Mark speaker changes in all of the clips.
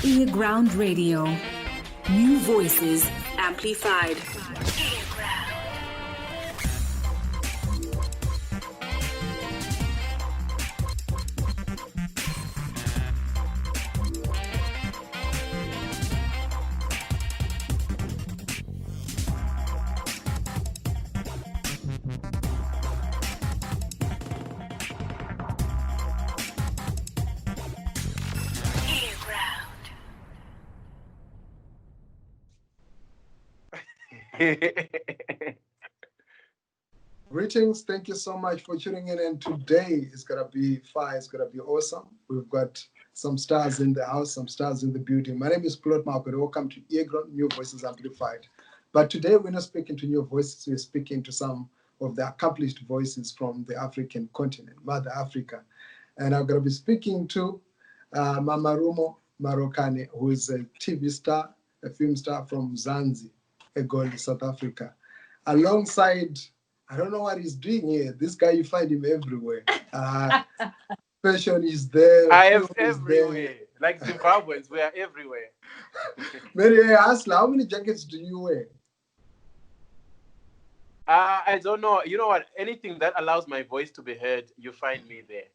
Speaker 1: earGROUND Radio. New voices amplified.
Speaker 2: Greetings. Thank you so much for tuning in. And today is going to be fire. It's going to be awesome. We've got some stars in the house, some stars in the building. My name is Marokane. Welcome to earGROUND, New Voices Amplified. But today we're not speaking to new voices. We're speaking to some of the accomplished voices from the African continent, Mother Africa. And I'm going to be speaking to Mamarumo Marokane, who is a TV star, a film star from Mzansi, Egoli, South Africa. Alongside, I don't know what he's doing here. This guy, you find him everywhere. Fashion is there.
Speaker 3: I am everywhere. Like Zimbabweans, we are everywhere.
Speaker 2: Mary, ask, how many jackets do you wear?
Speaker 3: I don't know. You know what? Anything that allows my voice to be heard, you find me there.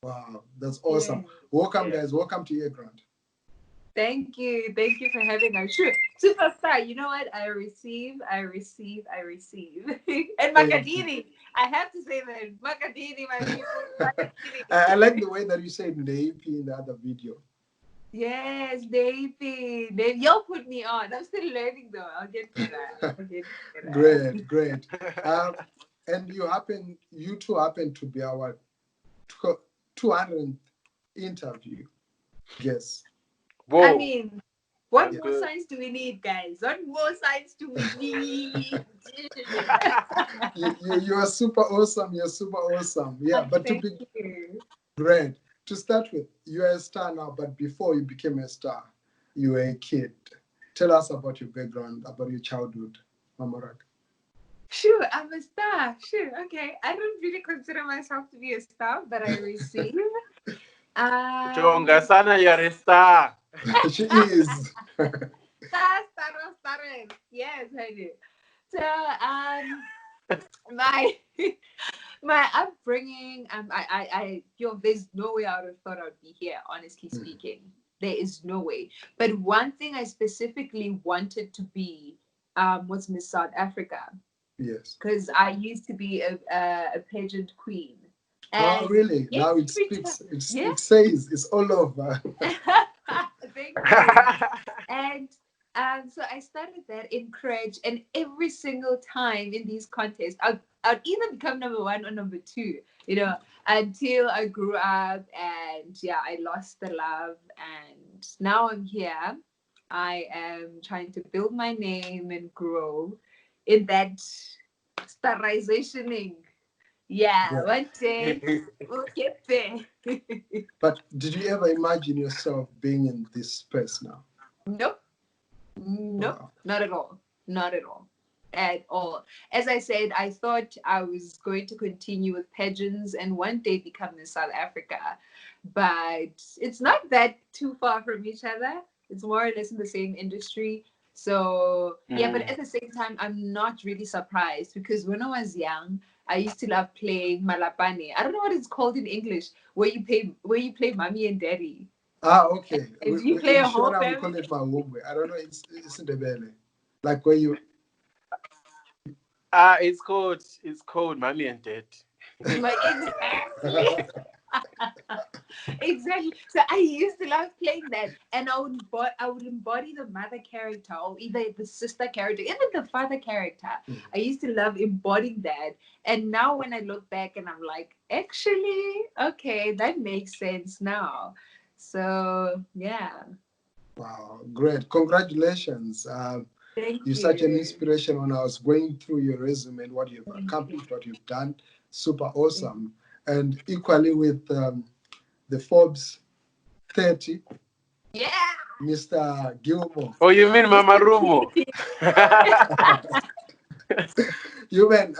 Speaker 2: Wow, that's awesome. Yeah. Welcome, guys. Welcome to earGROUND.
Speaker 4: Thank you. Thank you for having us. Sure. Superstar, you know what? I receive. And Makadini. I have to say that. Makadini, my people.
Speaker 2: I like the way that you said Neipi in the other video.
Speaker 4: Yes, Neipi. You'll put me on. I'm still learning though. I'll get to that.
Speaker 2: Great. And you two happen to be our 200th interview. Yes.
Speaker 3: Whoa.
Speaker 4: I mean, what more signs do we need, guys? What more signs do we need?
Speaker 2: You are super awesome. You're super awesome. Yeah, but to be great. To start with, you are a star now, but before you became a star, you were a kid. Tell us about your background, about your childhood, Mamarak.
Speaker 4: Sure, I'm a star. Sure, okay. I don't really consider myself to be a star, but I receive.
Speaker 3: Chonga sana, you're a star.
Speaker 2: She is.
Speaker 4: Star. Yes, I do. So, my upbringing, there's no way I would have thought I would be here, honestly speaking. There is no way. But one thing I specifically wanted to be was Miss South Africa.
Speaker 2: Yes.
Speaker 4: Because I used to be a pageant queen.
Speaker 2: And really? Now it speaks. It says it's all over.
Speaker 4: Thank you. And so I started that in crèche, and every single time in these contests, I'd either become number 1 or number 2, until I grew up and I lost the love. And now I'm here. I am trying to build my name and grow in that starizationing. Yeah, one day we'll get there.
Speaker 2: But did you ever imagine yourself being in this space now?
Speaker 4: Nope. Wow. Not at all. As I said, I thought I was going to continue with pageants and one day become Miss South Africa. But it's not that too far from each other. It's more or less in the same industry. So, but at the same time, I'm not really surprised because when I was young, I used to love playing malapane. I don't know what it's called in English, where you play mommy and daddy.
Speaker 2: Okay.
Speaker 4: And you play a whole family.
Speaker 2: We call it Mahombe. I don't know. It's Lepelle. Like where you.
Speaker 3: It's called mommy and dad.
Speaker 4: Exactly. So I used to love playing that, and I would embody the mother character or either the sister character, even the father character. I used to love embodying that, and now when I look back and I'm like, actually, okay, that makes sense now. So yeah.
Speaker 2: Wow, great! Congratulations.
Speaker 4: Thank
Speaker 2: You're
Speaker 4: you.
Speaker 2: Such an inspiration. When I was going through your resume and what you've accomplished, what you've done, super awesome. And equally with the Forbes 30.
Speaker 4: Yeah.
Speaker 2: Mr. Gilmore.
Speaker 3: Oh, you mean Mamarumo?
Speaker 2: You mean,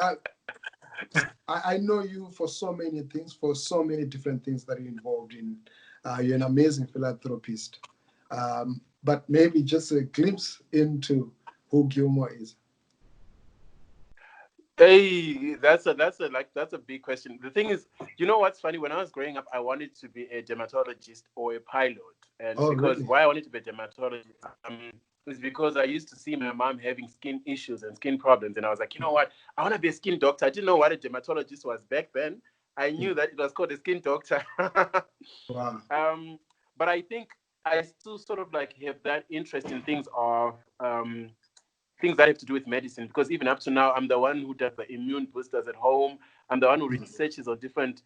Speaker 2: I know you for so many things, for so many different things that you're involved in. You're an amazing philanthropist. But maybe just a glimpse into who Gilmore is.
Speaker 3: Hey, that's a big question. The thing is, you know what's funny? When I was growing up, I wanted to be a dermatologist or a pilot, and
Speaker 2: Oh,
Speaker 3: because
Speaker 2: really?
Speaker 3: why I wanted to be a dermatologist is because I used to see my mom having skin issues and skin problems, and I was like, you know what? I want to be a skin doctor. I didn't know what a dermatologist was back then. I knew that it was called a skin doctor.
Speaker 2: Wow.
Speaker 3: But I think I still sort of like have that interest in things of things that have to do with medicine, because even up to now, I'm the one who does the immune boosters at home. I'm the one who researches on different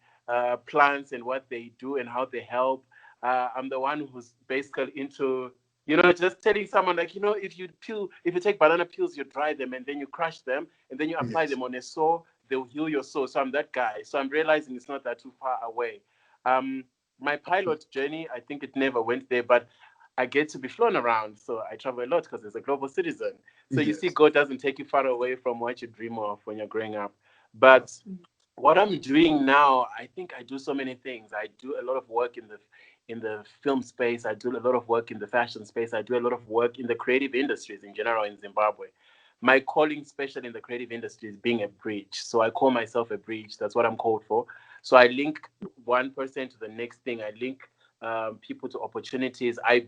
Speaker 3: plants and what they do and how they help. I'm the one who's basically into, just telling someone like, if you take banana peels, you dry them and then you crush them and then you apply
Speaker 2: Yes.
Speaker 3: them on a sore, they'll heal your sore. So I'm that guy. So I'm realizing it's not that too far away. My pilot journey, I think it never went there, but I get to be flown around. So I travel a lot because as a global citizen. So you see, God doesn't take you far away from what you dream of when you're growing up. But what I'm doing now, I think I do so many things. I do a lot of work in the film space. I do a lot of work in the fashion space. I do a lot of work in the creative industries in general in Zimbabwe. My calling, especially in the creative industry, is being a bridge. So I call myself a bridge. That's what I'm called for. So I link one person to the next thing. I link people to opportunities. I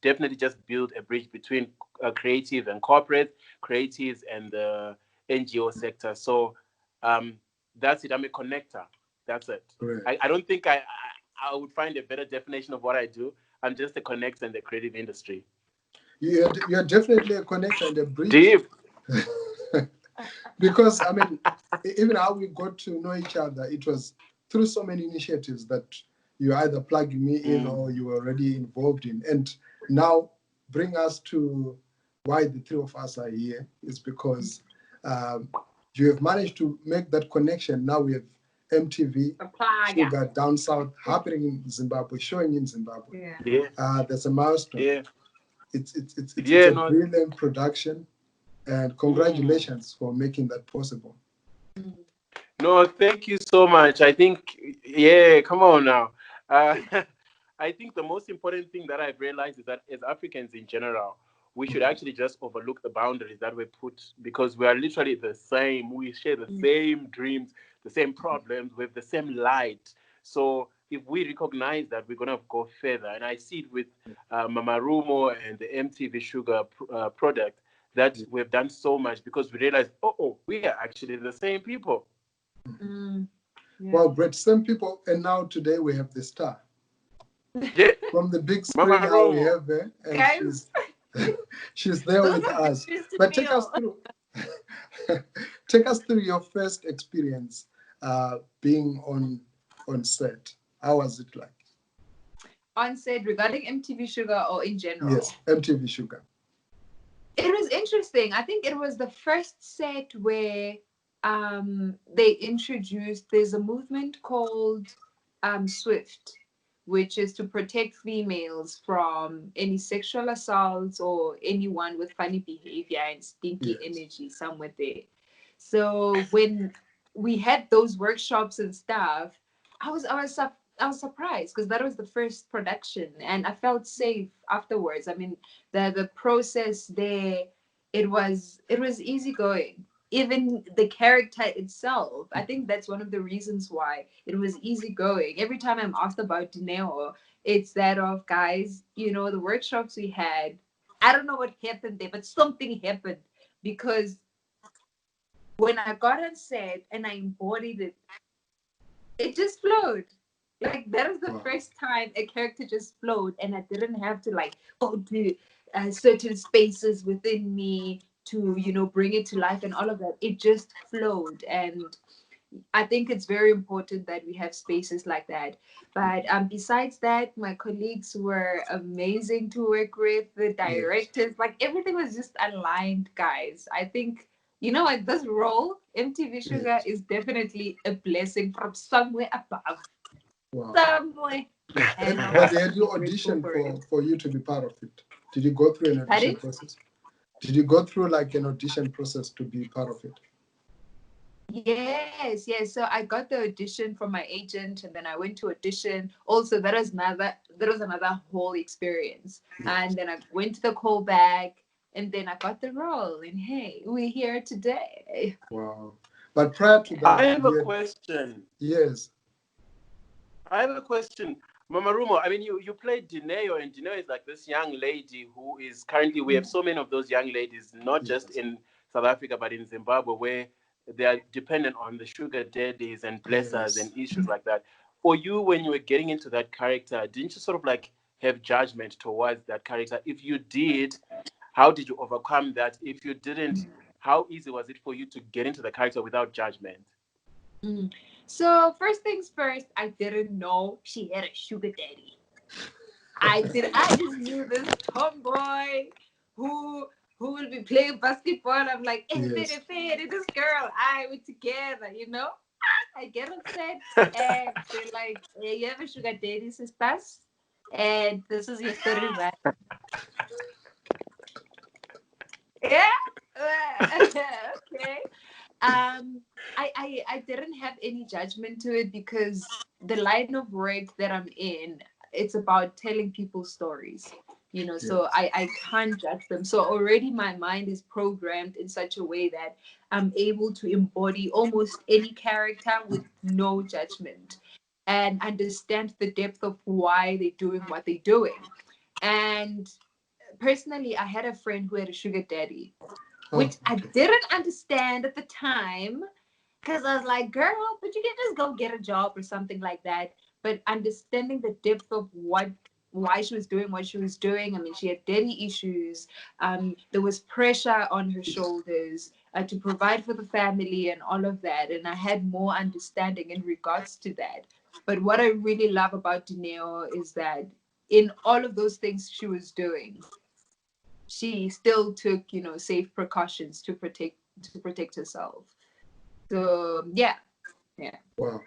Speaker 3: definitely just build a bridge between creative and corporate, creatives and the NGO sector. So that's it. I'm a connector. That's it. I don't think I would find a better definition of what I do. I'm just a connector in the creative industry.
Speaker 2: You're definitely a connector and a bridge.
Speaker 3: Deep.
Speaker 2: Because, I mean, even how we got to know each other, it was through so many initiatives that you either plugged me in or you were already involved in. And now bring us to why the three of us are here is because you have managed to make that connection. Now we have MTV Shuga down south happening in Zimbabwe, showing in Zimbabwe. That's a milestone. It's a brilliant production. And congratulations for making that possible.
Speaker 3: No, thank you so much. I think, come on now. I think the most important thing that I've realized is that as Africans in general, we should actually just overlook the boundaries that we put, because we are literally the same. We share the same dreams, the same problems, with the same light. So if we recognize that, we're going to go further. And I see it with Mamarumo and the MTV Shuga product, that we've done so much because we realized, we are actually the same people.
Speaker 2: Well, Brett, same people, and now today we have the star. From the big screen now we have her, and she's there with us. But take us through your first experience being on set. How was it like?
Speaker 4: On set regarding MTV Shuga or in general?
Speaker 2: Yes, MTV Shuga.
Speaker 4: It was interesting. I think it was the first set where they introduced, there's a movement called SWIFT, which is to protect females from any sexual assaults or anyone with funny behavior and stinky energy somewhere there. So when we had those workshops and stuff, I was surprised because that was the first production and I felt safe afterwards. I mean, the process there, it was easygoing. Even the character itself, I think that's one of the reasons why it was easygoing. Every time I'm asked about Dineo, it's that of, guys, the workshops we had, I don't know what happened there, but something happened, because when I got on set and I embodied it, it just flowed. Like, that was the first time a character just flowed, and I didn't have to go to certain spaces within me to bring it to life and all of that. It just flowed, and I think it's very important that we have spaces like that. But besides that, my colleagues were amazing to work with. The directors, everything was just aligned, guys. I think this role, MTV Shuga, is definitely a blessing from somewhere above.
Speaker 2: Wow.
Speaker 4: Somewhere.
Speaker 2: But they had you audition for you to be part of it. Did you go through an audition process? Did you go through an audition process to be part of it?
Speaker 4: Yes, yes. So I got the audition from my agent, and then I went to audition. Also, that was another whole experience. And then I went to the callback, and then I got the role. And hey, we're here today.
Speaker 2: Wow. But prior to
Speaker 3: I
Speaker 2: that,
Speaker 3: have a question.
Speaker 2: yes.
Speaker 3: I have a question. Mamarumo, I mean, you played Dineo, and Dineo is like this young lady who is currently, we have so many of those young ladies, not just
Speaker 2: Yes.
Speaker 3: in South Africa, but in Zimbabwe, where they are dependent on the sugar daddies and blessers
Speaker 2: Yes.
Speaker 3: and issues like that. For you, when you were getting into that character, didn't you sort of like have judgment towards that character? If you did, how did you overcome that? If you didn't, how easy was it for you to get into the character without judgment?
Speaker 4: Mm. So first things first, I didn't know she had a sugar daddy. I just knew this tomboy who who will be playing basketball. I'm like,
Speaker 2: Yes.
Speaker 4: this girl, we're together, you know? I get upset and they're like, hey, you have a sugar daddy, sisters? And this is your story, right? Yeah. Okay. I didn't have any judgment to it because the line of work that I'm in, it's about telling people stories, so
Speaker 2: Yes.
Speaker 4: I can't judge them. So already my mind is programmed in such a way that I'm able to embody almost any character with no judgment and understand the depth of why they're doing what they're doing. And personally, I had a friend who had a sugar daddy,
Speaker 2: Oh,
Speaker 4: which I
Speaker 2: okay.
Speaker 4: didn't understand at the time because I was like, girl, but you can just go get a job or something like that. But understanding the depth of why she was doing what she was doing. I mean, she had daddy issues. There was pressure on her shoulders to provide for the family and all of that. And I had more understanding in regards to that. But what I really love about Dineo is that in all of those things she was doing, she still took, safe precautions to protect herself. So yeah.
Speaker 2: Wow.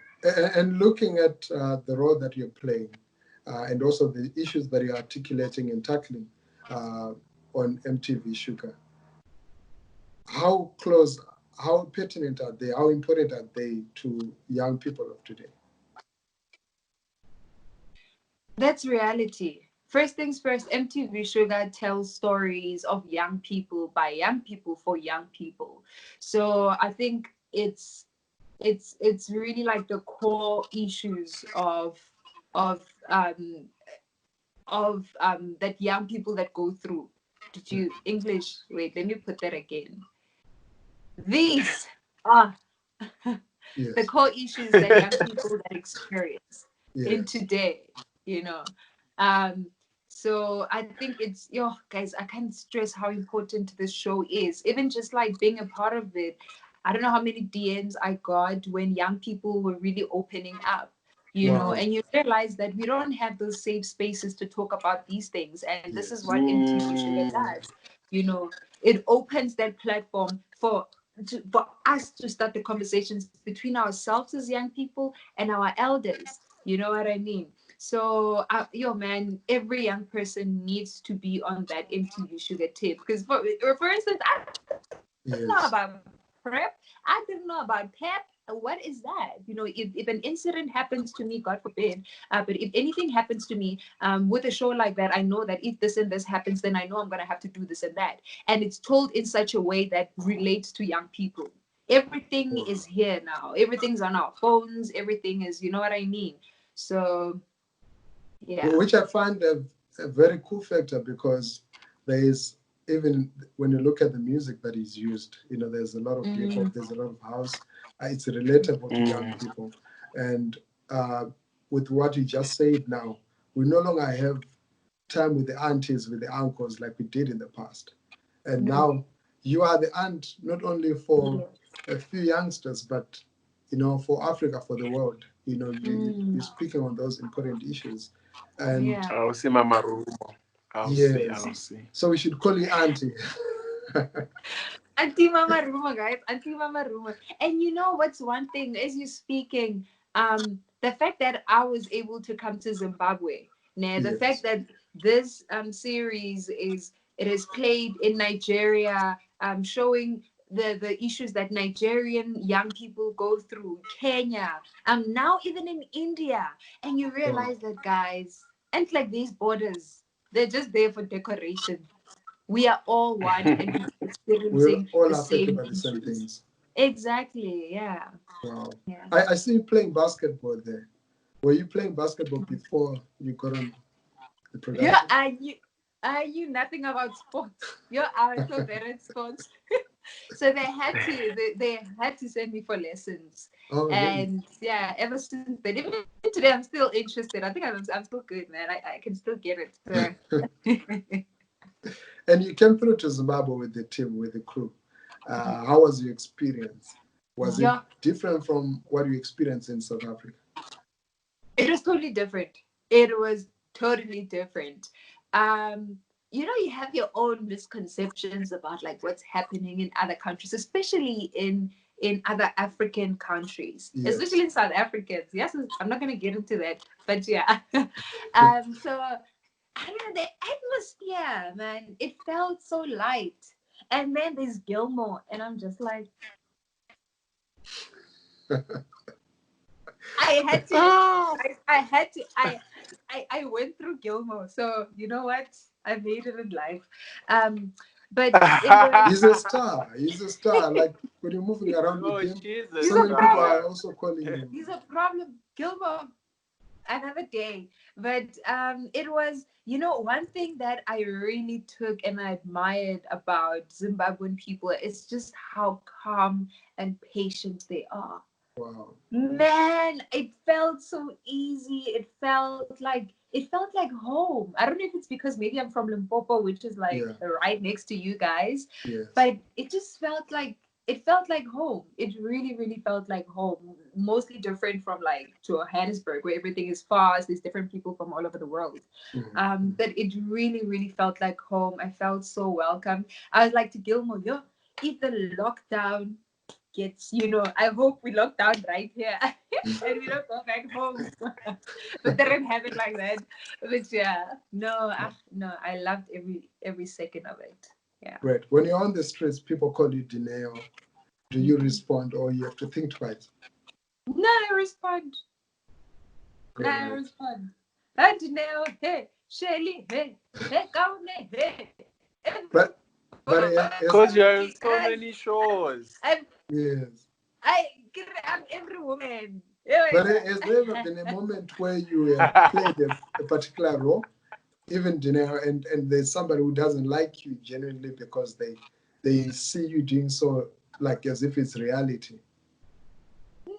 Speaker 2: And looking at the role that you're playing, and also the issues that you're articulating and tackling on MTV Shuga, how close, how pertinent are they? How important are they to young people of today?
Speaker 4: That's reality. First things first, MTV Shuga tells stories of young people by young people for young people. So I think it's really like the core issues of that young people that go through. Did you English? Wait, let me put that again. These are the
Speaker 2: Yes.
Speaker 4: core issues that young people that experience in
Speaker 2: Yes.
Speaker 4: today, you know. Um, so I think it's, guys, I can't stress how important this show is. Even just like being a part of it, I don't know how many DMs I got when young people were really opening up,
Speaker 2: Wow.
Speaker 4: and you realize that we don't have those safe spaces to talk about these things. And this is
Speaker 2: Yes.
Speaker 4: what MTV Sugar does. It opens that platform for us to start the conversations between ourselves as young people and our elders. You know what I mean? So, man, every young person needs to be on that MTV Sugar tip. Because, for instance, I didn't know
Speaker 2: Yes.
Speaker 4: about prep. I didn't know about PEP. What is that? If an incident happens to me, God forbid, but if anything happens to me with a show like that, I know that if this and this happens, then I know I'm going to have to do this and that. And it's told in such a way that relates to young people. Everything
Speaker 2: Wow.
Speaker 4: is here now. Everything's on our phones. Everything is, you know what I mean? So, yeah.
Speaker 2: Which I find a very cool factor, because there is, even when you look at the music that is used, there's a lot of hip hop, there's a lot of house. It's relatable to young people. And with what you just said now, we no longer have time with the aunties, with the uncles like we did in the past. And
Speaker 4: No.
Speaker 2: now you are the aunt, not only for a few youngsters, but for Africa, for the world. You're speaking on those important issues. And
Speaker 4: Yeah.
Speaker 3: I'll see Mamarumo. I'll see.
Speaker 2: yes,
Speaker 3: I'll see.
Speaker 2: so we should call you auntie.
Speaker 4: Auntie Mamarumo, guys. Auntie Mamarumo. And you know what's one thing, as you're speaking, the fact that I was able to come to Zimbabwe, the
Speaker 2: Yes.
Speaker 4: fact that this series is played in Nigeria, showing the issues that Nigerian young people go through, Kenya, now even in India, and you realize that, guys, and like these borders, they're just there for decoration. We are all one and
Speaker 2: We're
Speaker 4: experiencing
Speaker 2: all
Speaker 4: the
Speaker 2: affected
Speaker 4: same
Speaker 2: by the same
Speaker 4: issues.
Speaker 2: things.
Speaker 4: Exactly. Yeah.
Speaker 2: Wow.
Speaker 4: Yeah.
Speaker 2: I see you playing basketball there. Were you playing basketball before you got on the production?
Speaker 4: Yeah, I knew nothing about sports. Yeah, I was so bad at sports. So they had to send me for lessons.
Speaker 2: Oh, really?
Speaker 4: And yeah, ever since then, even today, I'm still interested. I think I'm still good, man. I can still get it. So.
Speaker 2: And you came through to Zimbabwe with the team, with the crew. How was your experience? Was it different from what you experienced in South Africa?
Speaker 4: It was totally different. It was totally different. You have your own misconceptions about like what's happening in other countries, especially in other African countries, especially in South Africans. Yes, I'm not gonna get into that, but yeah. So I don't know, the atmosphere, man, it felt so light. And then there's Gilmore, and I'm just like, I had to. I went through Gilmore, so you know what? I made it in life. But it was.
Speaker 2: He's a star. He's a star. Like when you're moving around with him,
Speaker 4: He's
Speaker 2: so
Speaker 4: a
Speaker 2: many people are also calling him.
Speaker 4: He's a problem, Gilmore. Another day. But it was, one thing that I really took and I admired about Zimbabwean people is just how calm and patient they are.
Speaker 2: Wow.
Speaker 4: Man, it felt so easy. It felt like home. I don't know if it's because maybe I'm from Limpopo, which is like right next to you guys.
Speaker 2: Yes.
Speaker 4: But it just felt like home. It really, really felt like home. Mostly different from like Johannesburg, where everything is fast. There's different people from all over the world.
Speaker 2: Mm-hmm.
Speaker 4: But it really, really felt like home. I felt so welcome. I was like to Gilmore, if the lockdown gets, I hope we lock down right here and we don't go back home. But they don't have it like that. But yeah, no, I loved every second of it. Yeah.
Speaker 2: Right. When you're on the streets, people call you Dineo. Do you respond or you have to think twice?
Speaker 4: No, I respond. Hey, Dineo, hey, Shelly, hey, Kaune, hey.
Speaker 2: But
Speaker 3: because you're on so many shows.
Speaker 4: I'm every woman.
Speaker 2: But has there ever been a moment where you have played a particular role, even Dineo, and there's somebody who doesn't like you genuinely because they see you doing so like as if it's reality?
Speaker 4: No,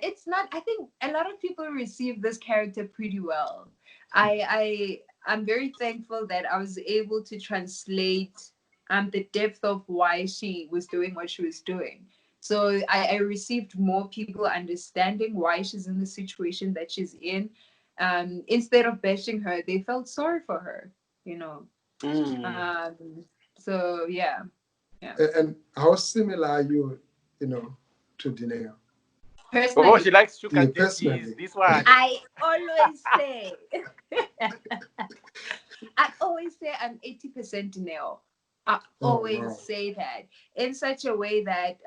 Speaker 4: it's not. I think a lot of people receive this character pretty well. I'm very thankful that I was able to translate the depth of why she was doing what she was doing. So I received more people understanding why she's in the situation that she's in. Instead of bashing her, they felt sorry for her, So yeah.
Speaker 2: And how similar are you, to Dineo?
Speaker 4: Personally,
Speaker 3: oh, she likes sugar
Speaker 2: personally.
Speaker 3: This one.
Speaker 4: I always say, I'm 80% Dineo. I always say that in such a way that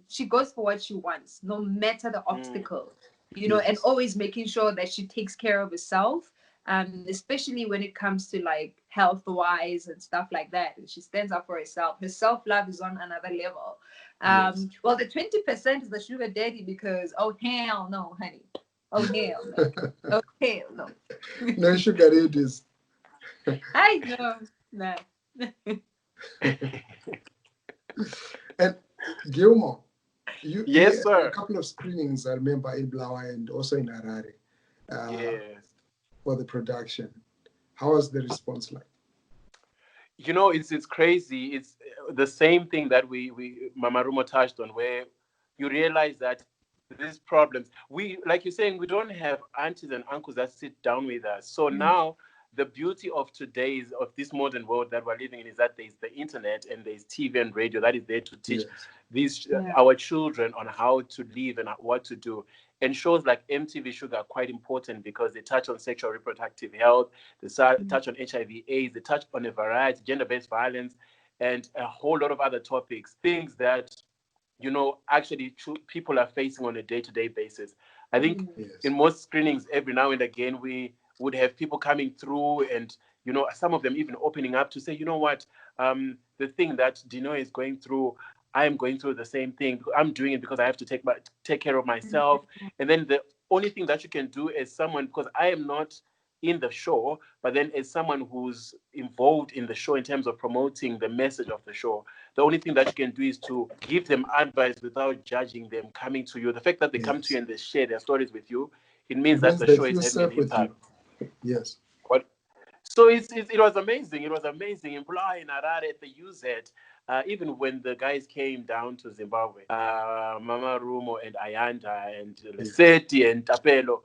Speaker 4: she goes for what she wants, no matter the obstacle, and always making sure that she takes care of herself, especially when it comes to like health wise and stuff like that. And she stands up for herself. Her self-love is on another level. Well, the 20% is the sugar daddy because, oh, hell no, honey. Oh, hell no. Oh, hell no.
Speaker 2: No sugar daddies.
Speaker 4: I know. Nah.
Speaker 2: And Gilmore,
Speaker 3: yes,
Speaker 2: you
Speaker 3: sir.
Speaker 2: a couple of screenings, I remember, in Blawa and also in Harare for the production. How was the response like?
Speaker 3: It's crazy. It's the same thing that we Mamarumo touched on, where you realize that these problems, we, like you're saying, we don't have aunties and uncles that sit down with us. So now the beauty of of this modern world that we're living in is that there's the internet and there's TV and radio that is there to teach our children on how to live and what to do. And shows like MTV Shuga are quite important because they touch on sexual reproductive health, they touch on HIV/AIDS, they touch on a variety, gender-based violence. and a whole lot of other topics, things that, you know, actually people are facing on a day-to-day basis. I think
Speaker 2: Yes.
Speaker 3: in most screenings, every now and again, we would have people coming through and, you know, some of them even opening up to say, you know what, the thing that Dino is going through, I am going through the same thing. I'm doing it because I have to take care of myself. And then the only thing that you can do as someone, because I am not in the show, but then as someone who's involved in the show in terms of promoting the message of the show, the only thing that you can do is to give them advice without judging them coming to you. The fact that they come to you and they share their stories with you, it means that the
Speaker 2: they
Speaker 3: show is
Speaker 2: feel
Speaker 3: having an
Speaker 2: safe with
Speaker 3: impact.
Speaker 2: you. Yes.
Speaker 3: What? So it was amazing. It was amazing. In Bulawayo, in Harare, at the UZ, even when the guys came down to Zimbabwe, Mamarumo and Ayanda and Lesedi and Tapelo,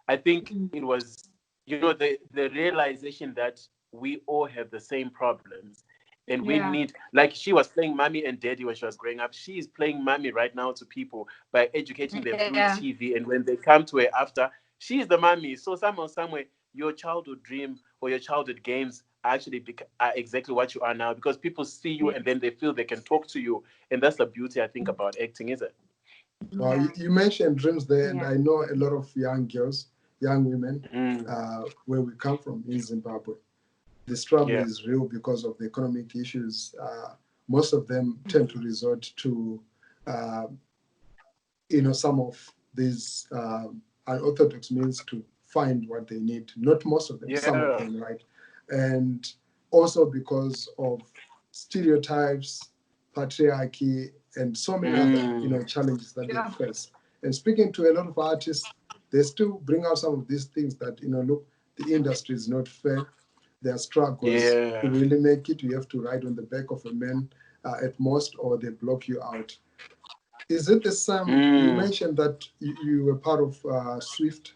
Speaker 3: I think it was, you know, the realization that we all have the same problems. And we need, like she was playing mommy and daddy when she was growing up. She is playing mommy right now to people by educating them through TV. And when they come to her after, she is the mommy. So somehow, somewhere, your childhood dream or your childhood games actually are exactly what you are now, because people see you and then they feel they can talk to you. And that's the beauty, I think, about acting, is it?
Speaker 2: Well, you mentioned dreams there, and I know a lot of young girls, young women, where we come from in Zimbabwe. The struggle is real because of the economic issues. Most of them tend to resort to, you know, some of these unorthodox means to find what they need. Not most of them, some of them, right? And also because of stereotypes, patriarchy, and so many other, you know, challenges that they face. And speaking to a lot of artists, they still bring out some of these things that, you know, look, the industry is not fair. There are struggles to really make it. You have to ride on the back of a man at most, or they block you out. Is it the same? You mentioned that you were part of Swift.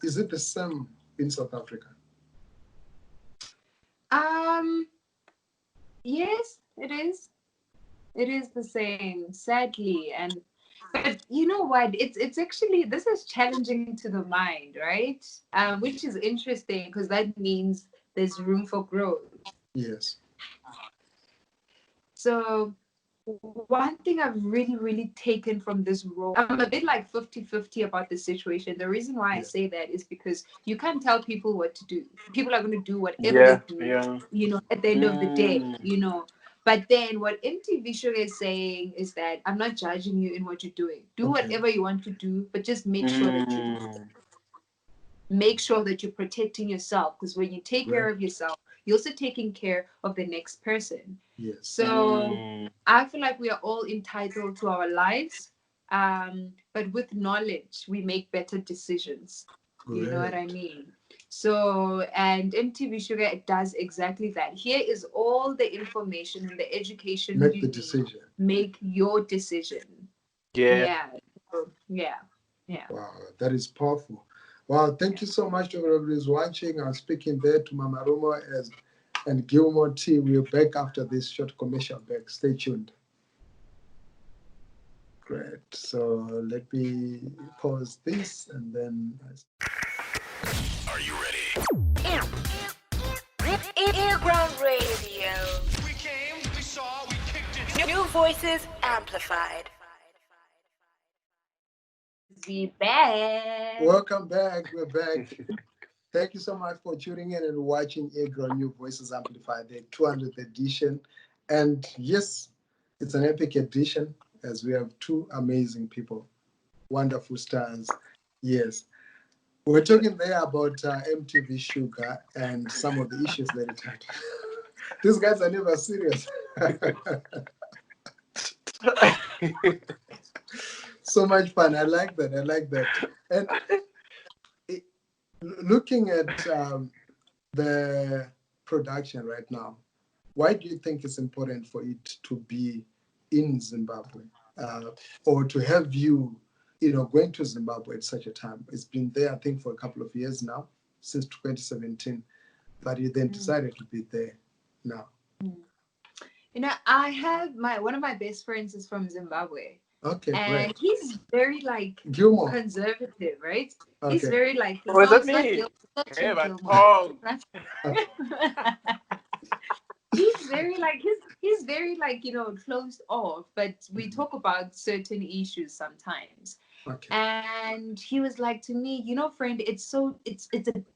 Speaker 2: Is it the same in South Africa?
Speaker 4: Yes, it is. It is the same, sadly. But you know what? It's actually, this is challenging to the mind, right? Which is interesting because that means there's room for growth.
Speaker 2: Yes.
Speaker 4: So one thing I've really taken from this role, I'm a bit like 50-50 about the situation. The reason why I say that is because you can't tell people what to do. People are going to do whatever they do, you know, at the end of the day, you know. But then what MTV Shuga is saying is that I'm not judging you in what you're doing. Do whatever you want to do, but just make sure that you do. Make sure that you're protecting yourself, because when you take care of yourself, you're also taking care of the next person.
Speaker 2: Yes.
Speaker 4: So I feel like we are all entitled to our lives, but with knowledge, we make better decisions. You know what I mean? So, and MTV Shuga, it does exactly that. Here is all the information and the education
Speaker 2: Make
Speaker 4: you
Speaker 2: the
Speaker 4: need.
Speaker 2: decision.
Speaker 4: Make your decision. Yeah.
Speaker 2: Wow, that is powerful. Wow, thank you so much to everybody who's watching. I'm speaking there to Mamarumo and Gilmore T. We're back after this short commercial break. Stay tuned. Great. So let me pause this and then.
Speaker 5: Are you ready?
Speaker 1: earGROUND Radio.
Speaker 5: We came, we saw, we kicked it.
Speaker 1: New voices amplified.
Speaker 4: Be back.
Speaker 2: Welcome back. We're back. Thank you so much for tuning in and watching earGROUND New Voices Amplified, the 200th edition. And yes, it's an epic edition as we have two amazing people, wonderful stars. Yes. We're talking there about MTV Shuga and some of the issues that it had. These guys are never serious. So much fun. I like that. And looking at the production right now, why do you think it's important for it to be in Zimbabwe, or to have you know, going to Zimbabwe at such a time? It's been there, I think, for a couple of years now, since 2017, but you then decided to be there now.
Speaker 4: You know, I have one of my best friends is from Zimbabwe.
Speaker 2: Okay,
Speaker 4: and
Speaker 2: great.
Speaker 4: he's very like
Speaker 2: Gilmore.
Speaker 4: conservative, right?
Speaker 2: Okay.
Speaker 4: He's very like
Speaker 3: Was that me?
Speaker 4: He's very like he's very like closed off, but we talk about certain issues sometimes.
Speaker 2: Okay.
Speaker 4: And he was like to me, friend, it's a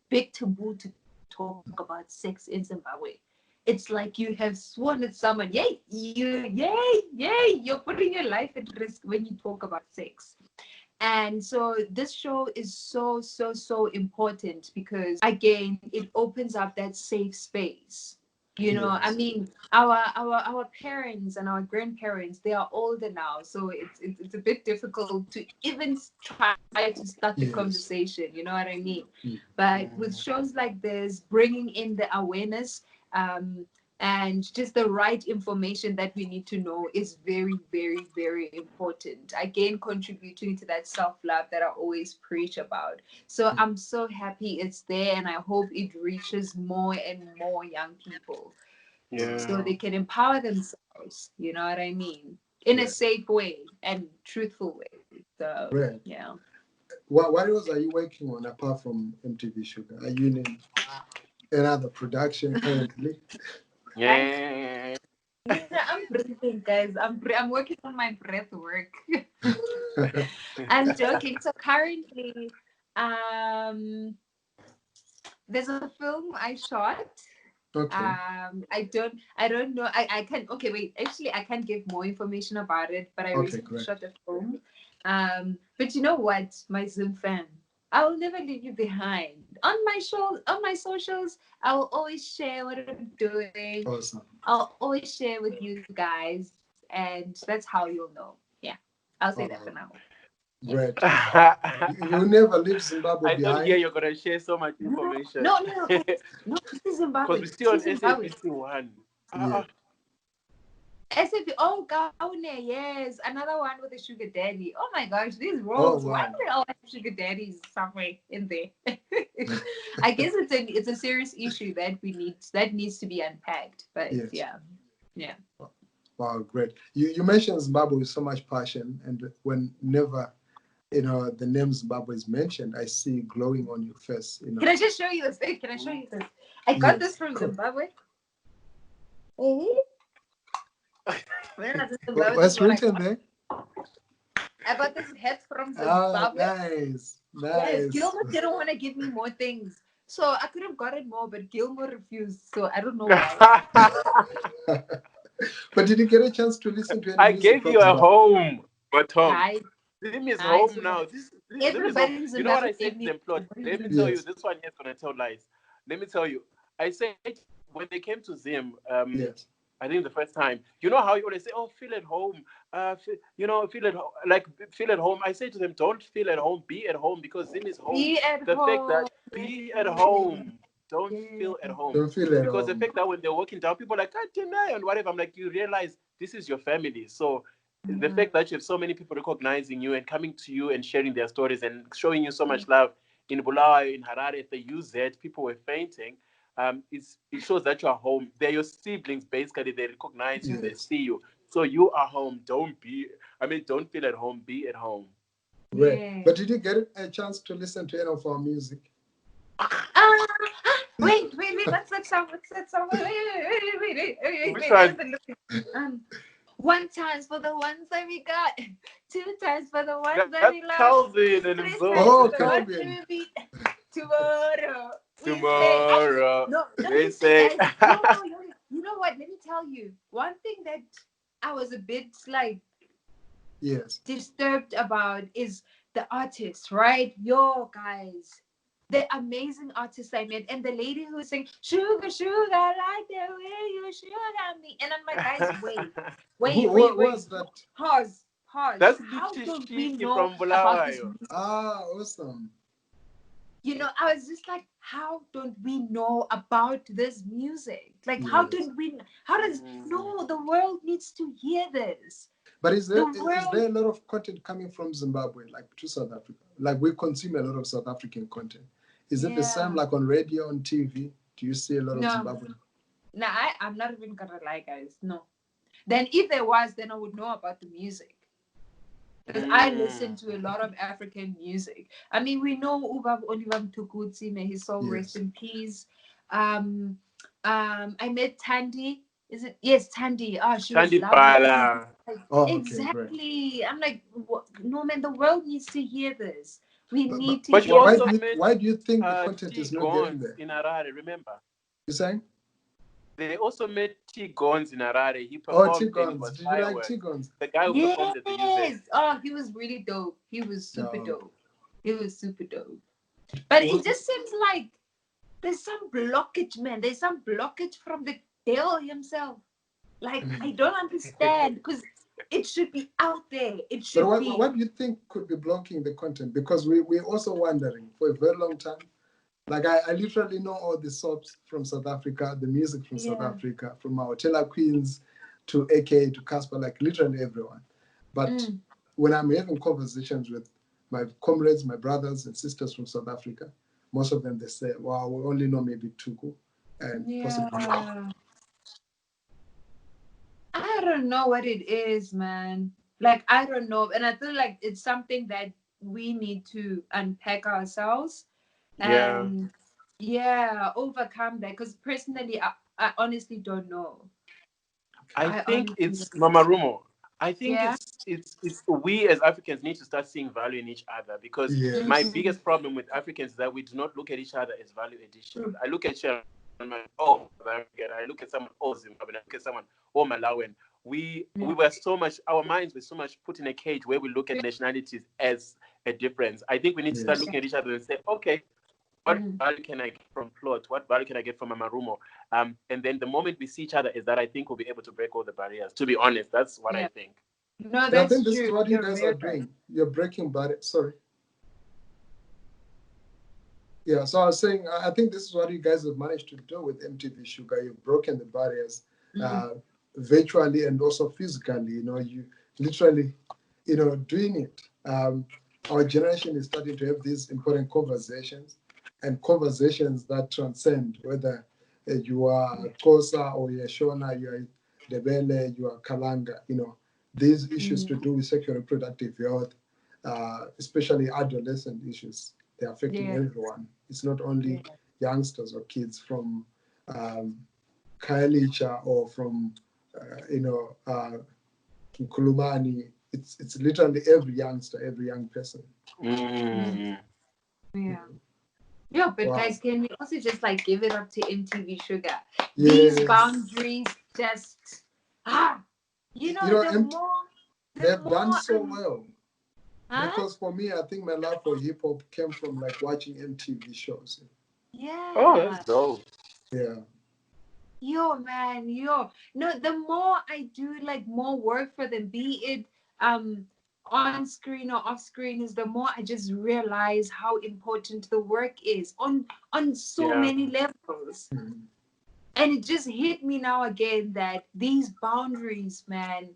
Speaker 4: big taboo to talk about sex in Zimbabwe. It's like you have sworn at someone, you're putting your life at risk when you talk about sex. And so this show is so, so, so important because, again, it opens up that safe space. I mean, our parents and our grandparents, they are older now, so it's a bit difficult to even try to start the conversation. You know what I mean? But with shows like this, bringing in the awareness, and just the right information that we need to know is very, very, very important. Again, contributing to that self-love that I always preach about. So I'm so happy it's there, and I hope it reaches more and more young people.
Speaker 3: Yeah.
Speaker 4: So they can empower themselves, you know what I mean? In a safe way and truthful way. So, yeah.
Speaker 2: What else are you working on apart from MTV Shuga? Are you in another production currently?
Speaker 3: Yeah.
Speaker 4: I'm breathing, guys. I'm working on my breath work. I'm joking. So currently, there's a film I shot.
Speaker 2: Okay.
Speaker 4: I don't know. I can okay, wait. Actually, I can't give more information about it, but I recently shot a film. But you know what, my Zoom fan, I will never leave you behind. On my show, on my socials, I will always share what I'm doing.
Speaker 2: Awesome.
Speaker 4: I'll always share with you guys, and that's how you'll know. Yeah, I'll say that for now.
Speaker 2: Great. You never leave Zimbabwe
Speaker 3: I
Speaker 2: behind.
Speaker 3: thought here you're gonna share so much information.
Speaker 4: No, this is Zimbabwe.
Speaker 3: Because we see on
Speaker 4: This is Zimbabwe.
Speaker 3: SABC One.
Speaker 4: SAP, oh, Gaune, yes, another one with a sugar daddy. Oh my gosh, these roles. Why do they all have sugar daddies somewhere in there? I guess it's a serious issue that needs to be unpacked. But yeah.
Speaker 2: Wow, great. You mentioned Zimbabwe with so much passion, and whenever the name Zimbabwe is mentioned, I see glowing on your face.
Speaker 4: Can I just show you this? Can I show you this? I got this from Zimbabwe.
Speaker 2: What's written there?
Speaker 4: I got this hat from Zimbabwe.
Speaker 2: Nice.
Speaker 4: Yes, Gilmore didn't want to give me more things. So I could have gotten more, but Gilmore refused. So I don't know why.
Speaker 2: But did you get a chance to listen to any
Speaker 3: I
Speaker 2: music
Speaker 3: gave you a home, but Tom. Zim is home
Speaker 4: so
Speaker 3: now.
Speaker 4: everybody in
Speaker 3: You know what I
Speaker 4: Zimbabwe
Speaker 3: said to them, Plot? Let me tell you, this one here is going to tell lies. Let me tell you. I said, when they came to Zim, I think the first time, you know how you always say, oh, feel at home. Feel at home. I say to them, don't feel at home, be at home, because Zim is home.
Speaker 4: Be at
Speaker 3: the
Speaker 4: home.
Speaker 3: fact that be at home. Don't feel at home.
Speaker 2: Don't feel at
Speaker 3: because
Speaker 2: home.
Speaker 3: the fact that when they're walking down, people are like, I deny and whatever. I'm like, you realize this is your family. So the fact that you have so many people recognizing you and coming to you and sharing their stories and showing you so much love in Bulawayo, in Harare, at the UZ, people were fainting. It shows that you are home. They're your siblings, basically. They recognize you, they see you. So you are home. Don't feel at home. Be at home.
Speaker 2: Right.
Speaker 4: Yeah.
Speaker 2: But did you get a chance to listen to any of our music?
Speaker 4: Wait, what's that song? Wait.
Speaker 3: Which one?
Speaker 4: One times for the ones that we got, two times for the ones that
Speaker 3: That's
Speaker 4: we lost,
Speaker 3: Calvin and
Speaker 4: three times
Speaker 3: Mzansi.
Speaker 2: Oh,
Speaker 4: for the ones
Speaker 2: Calvin.
Speaker 4: that we beat. Tomorrow.
Speaker 3: Tomorrow.
Speaker 4: No,
Speaker 3: They say.
Speaker 4: you know what? Let me tell you. One thing that I was a bit disturbed about is the artists, right? Yo, guys, the amazing artists I met, and the lady who was saying, "Sugar, sugar, I like the way you sugar me," and I'm like, guys, wait.
Speaker 2: Who was that?
Speaker 4: Pause.
Speaker 3: That's
Speaker 4: How don't we
Speaker 3: Chichi
Speaker 4: know
Speaker 3: from
Speaker 4: about this
Speaker 3: Bulawayo.
Speaker 4: music?
Speaker 2: Awesome.
Speaker 4: I was just like, how don't we know about this music? Like, how does the world needs to hear this.
Speaker 2: But is there a lot of content coming from Zimbabwe, like to South Africa? Like, we consume a lot of South African content. Is it the same, like on radio, on TV? Do you see a lot of Zimbabwean?
Speaker 4: No, I'm not even gonna lie, guys. No. Then if there was, then I would know about the music. Because I listen to a lot of African music. I mean, we know Ubab Olivam Tukutsi, may his soul rest in peace. I met Tandy is it? Yes, Tandy. Oh, she was
Speaker 3: Tandy
Speaker 4: lovely.
Speaker 3: Pala.
Speaker 4: Like,
Speaker 2: Oh, okay, great.
Speaker 4: exactly. I'm like, what? No, man, the world needs to hear this. We need to
Speaker 3: But you
Speaker 4: hear
Speaker 3: also
Speaker 4: this.
Speaker 3: met
Speaker 2: why do you think the content
Speaker 3: T
Speaker 2: is not getting
Speaker 3: Gons
Speaker 2: there?
Speaker 3: in Harare, remember?
Speaker 2: You saying?
Speaker 3: They also met T Gons in Harare. He
Speaker 2: Oh,
Speaker 3: performed and it
Speaker 2: Tigons.
Speaker 3: was
Speaker 2: Did you like
Speaker 3: fireworks.
Speaker 2: Tigons?
Speaker 3: The guy who performed at the UZ.
Speaker 4: Yes. Oh, he was really dope. He was super
Speaker 2: No.
Speaker 4: dope. He was super dope. But
Speaker 2: Well,
Speaker 4: it just seems like there's some blockage, man. There's some blockage from the devil himself. Like, I don't understand because it should be out there. It should
Speaker 2: But
Speaker 4: be.
Speaker 2: what do you think could be blocking the content? Because we're also wondering for a very long time. Like I literally know all the soaps from South Africa, the music from South Africa, from our Taylor Queens to AK to Casper, like literally everyone. But when I'm having conversations with my comrades, my brothers and sisters from South Africa, most of them they say, "Wow, we only know maybe Tuku and possibly."
Speaker 4: Yeah. I don't know what it is, man. Like, I don't know. And I feel like it's something that we need to unpack ourselves
Speaker 3: Yeah.
Speaker 4: and, overcome that. Because personally, I honestly don't know.
Speaker 3: I
Speaker 4: I
Speaker 3: think
Speaker 4: honestly
Speaker 3: it's
Speaker 4: don't know.
Speaker 3: Mamarumo. I think
Speaker 4: Yeah.
Speaker 3: it's we as Africans need to start seeing value in each other because my
Speaker 2: Yes.
Speaker 3: biggest problem with Africans is that we do not look at each other as value addition.
Speaker 4: True.
Speaker 3: I look at you and I'm like, oh, South African. I look at someone, oh, Zimbabwe. I look at someone, oh, Malawian. We were so much, our minds were so much put in a cage where we look at nationalities as a difference. I think we need to start looking at each other and say, okay, what value can I get from Plot? What value can I get from Mamarumo? And then the moment we see each other is that I think we'll be able to break all the barriers. To be honest, that's what I think.
Speaker 4: No,
Speaker 2: And I think
Speaker 4: that's
Speaker 2: this
Speaker 4: true.
Speaker 2: is what you
Speaker 4: You're
Speaker 2: guys
Speaker 4: very
Speaker 2: are
Speaker 4: right.
Speaker 2: doing. You're breaking barriers. Sorry. Yeah, so I was saying, I think this is what you guys have managed to do with MTV Shuga. You've broken the barriers virtually and also physically. You literally, doing it. Our generation is starting to have these important conversations and conversations that transcend whether you are Kosa or you're Shona, you are Lepelle, you are Kalanga. These issues to do with sexual and reproductive health, especially adolescent issues. They're affecting everyone. It's not only youngsters or kids from Kailicha or from Kulumani. It's literally every youngster, every young person.
Speaker 3: Mm.
Speaker 4: Yeah, but
Speaker 2: Wow.
Speaker 4: guys, can we also just like give it up to MTV Shuga?
Speaker 2: Yes.
Speaker 4: These boundaries just
Speaker 2: They've done so
Speaker 4: I'm-
Speaker 2: well.
Speaker 4: Huh?
Speaker 2: Because for me, I think my love for hip hop came from like watching MTV shows.
Speaker 4: Yeah.
Speaker 3: Oh, that's dope.
Speaker 2: Yeah.
Speaker 4: Yo, man, yo. No, the more I do like more work for them, be it on screen or off screen, is the more I just realize how important the work is on so many levels. And it just hit me now again that these boundaries, man,